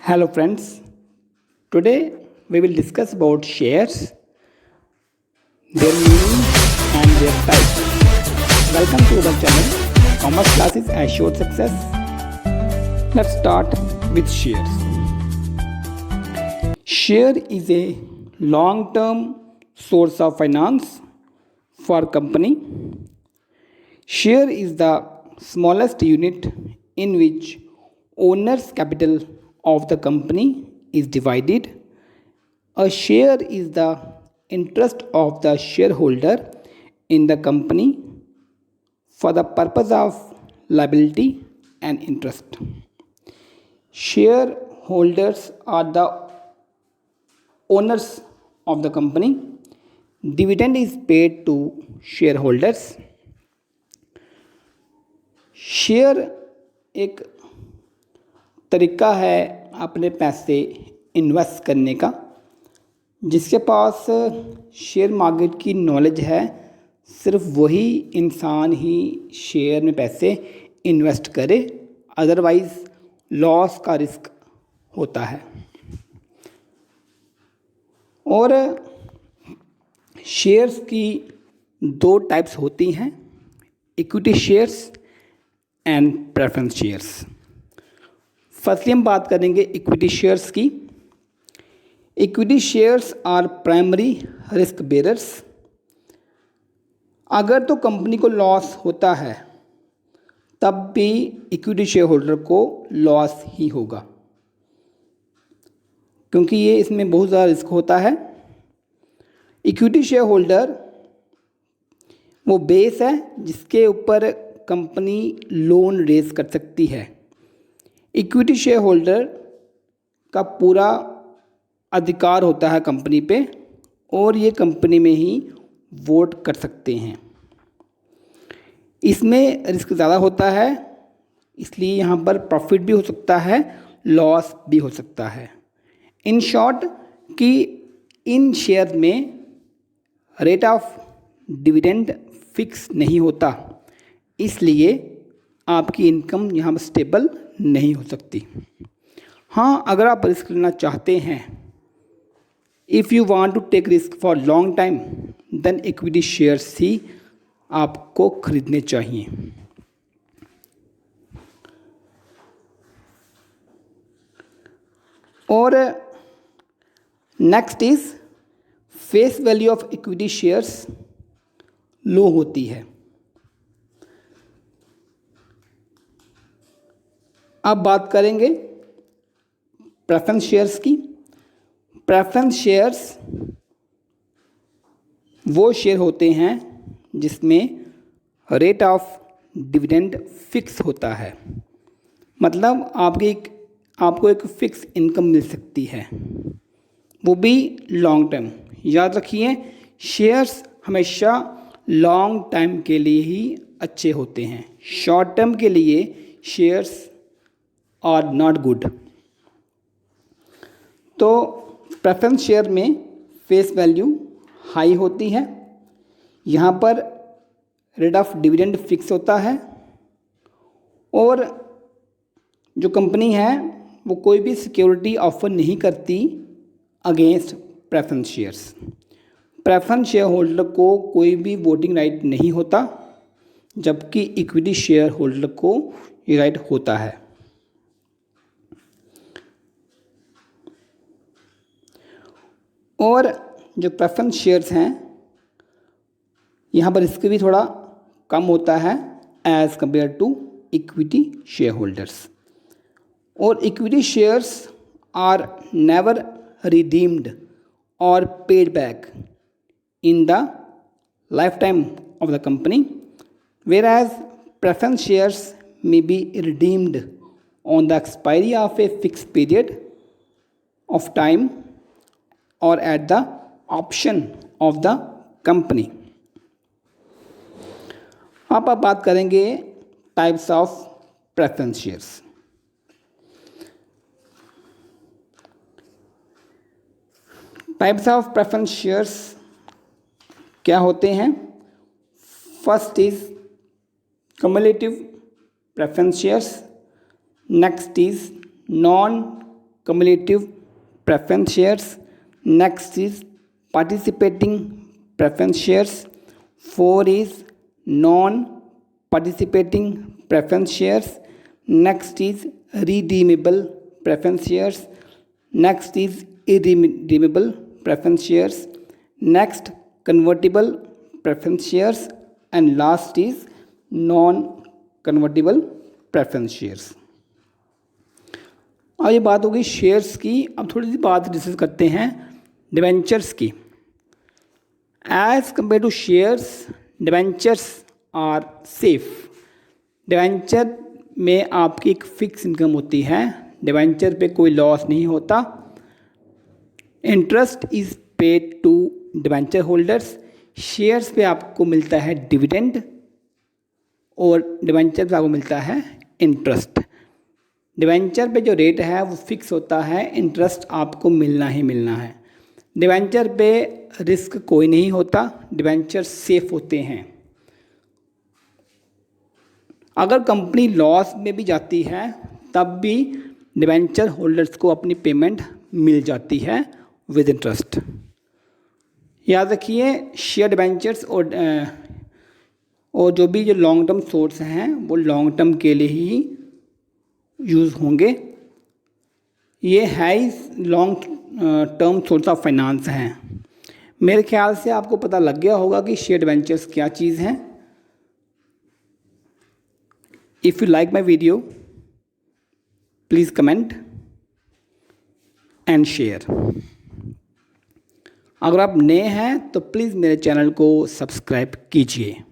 Hello friends, today we will discuss about shares, their meaning and their types. Welcome to the channel Commerce Classes Assured Success. Let's start with shares. Share is a long-term source of finance for company. Share is the smallest unit in which owner's capital of the company is divided. A share is the interest of the shareholder in the company for the purpose of liability and interest. Shareholders are the owners of the company. Dividend is paid to shareholders. Share एक तरीका है अपने पैसे invest करने का। जिसके पास share market की knowledge है सिर्फ वही इंसान ही शेयर में पैसे इन्वेस्ट करे, अदरवाइज़ लॉस का रिस्क होता है। और शेयर्स की दो टाइप्स होती हैं, equity shares and preference shares. Firstly हम बात करेंगे इक्विटी शेयर्स की। Equity shares are primary risk bearers. अगर तो कंपनी को लॉस होता है तब भी इक्विटी शेयर होल्डर को लॉस ही होगा, क्योंकि ये इसमें बहुत ज़्यादा रिस्क होता है। इक्विटी शेयर होल्डर वो बेस है जिसके ऊपर कंपनी लोन रेज कर सकती है। इक्विटी शेयर होल्डर का पूरा अधिकार होता है कंपनी पे और ये कंपनी में ही वोट कर सकते हैं। इसमें रिस्क ज़्यादा होता है, इसलिए यहाँ पर प्रॉफिट भी हो सकता है, लॉस भी हो सकता है। इन शॉर्ट कि इन शेयर में रेट ऑफ डिविडेंड फिक्स नहीं होता, इसलिए आपकी इनकम यहाँ पर स्टेबल नहीं हो सकती। हाँ, अगर आप रिस्क लेना चाहते हैं, if you want to take risk for long time, then equity shares ही आपको खरीदने चाहिए। और next is face value of equity shares low होती है। अब बात करेंगे प्रेफरेंस शेयर्स की। प्रेफरेंस शेयर्स वो शेयर होते हैं जिसमें रेट ऑफ डिविडेंड फिक्स होता है, मतलब आपको एक फिक्स इनकम मिल सकती है, वो भी लॉन्ग टर्म। याद रखिए, शेयर्स हमेशा लॉन्ग टाइम के लिए ही अच्छे होते हैं, शॉर्ट टर्म के लिए शेयर्स आर नॉट गुड। तो प्रेफरेंस शेयर में फेस वैल्यू हाई होती है, यहाँ पर रेट ऑफ डिविडेंड फिक्स होता है और जो कंपनी है वो कोई भी सिक्योरिटी ऑफर नहीं करती against preference shares. Preference share holder को कोई भी वोटिंग राइट नहीं होता, जबकि इक्विटी शेयर होल्डर को ये राइट होता है। और जो प्रेफरेंस शेयर्स हैं यहाँ पर रिस्क भी थोड़ा कम होता है as compare to equity share holders. और equity shares are never redeemed और paid back in the lifetime of the company, whereas preference shares may be redeemed on the expiry of a fixed period of time or at the option of the company. अब आप बात करेंगे types of preference shares. Types of preference shares क्या होते हैं? First is cumulative preference shares, next is non cumulative preference shares. Next is participating preference shares. 4 is non-participating preference shares. Next is redeemable preference shares. Next is irredeemable preference shares. Next, convertible preference shares. And last is non-convertible preference shares. अब ये बात होगी shares की। अब थोड़ी सी बात discuss करते हैं डिवेंचर्स की। As compare to shares, debentures are safe. Debenture में आपकी एक फिक्स इनकम होती है, डिवेंचर पे कोई लॉस नहीं होता। Interest is paid to debenture holders. Shares पे आपको मिलता है डिविडेंड और डिवेंचर पे आपको मिलता है इंटरेस्ट। डिवेंचर पे जो रेट है वो फिक्स होता है, इंटरेस्ट आपको मिलना ही मिलना है। डिवेंचर पे रिस्क कोई नहीं होता, डिवेंचर सेफ होते हैं। अगर कंपनी लॉस में भी जाती है तब भी डिवेंचर होल्डर्स को अपनी पेमेंट मिल जाती है विद इंटरेस्ट। याद रखिए शेयर डिवेंचर्स और जो भी जो लॉन्ग टर्म सोर्स हैं वो लॉन्ग टर्म के लिए ही यूज़ होंगे। ये है long term source of finance हैं। मेरे ख्याल से आपको पता लग गया होगा कि शेयर डिवेंचर्स क्या चीज़ हैं। If you like my video please comment and share. अगर आप नए हैं तो प्लीज़ मेरे चैनल को सब्सक्राइब कीजिए।